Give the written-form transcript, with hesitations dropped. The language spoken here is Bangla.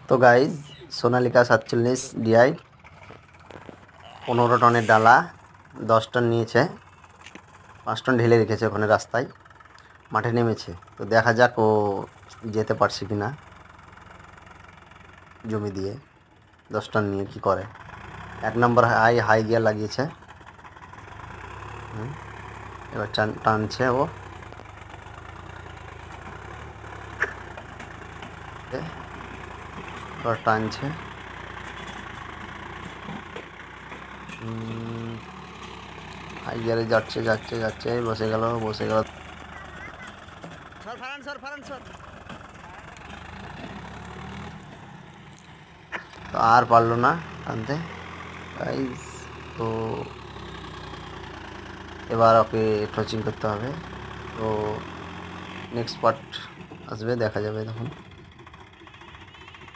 তো গাইজ সোনালিকা 47 ডিআই 15 টনের ডালা 10 টন নিয়েছে, 5 টন ঢেলে রেখেছে ওখানে রাস্তায়, মাঠে নেমেছে। তো দেখা যাক ও যেতে পারছে কি না জমি দিয়ে 10 টন নিয়ে কি করে। 1 নম্বর হাই গিয়ার লাগিয়েছে। এবার টানছে ও, এবার টানছে। হাই গিয়ারে যাচ্ছে যাচ্ছে যাচ্ছে, বসে গেল। তো আর পারলো না টানতে গাইস। তো এবার ওকে টচিং করতে হবে। তো নেক্সট পার্ট আসবে, দেখা যাবে তখন।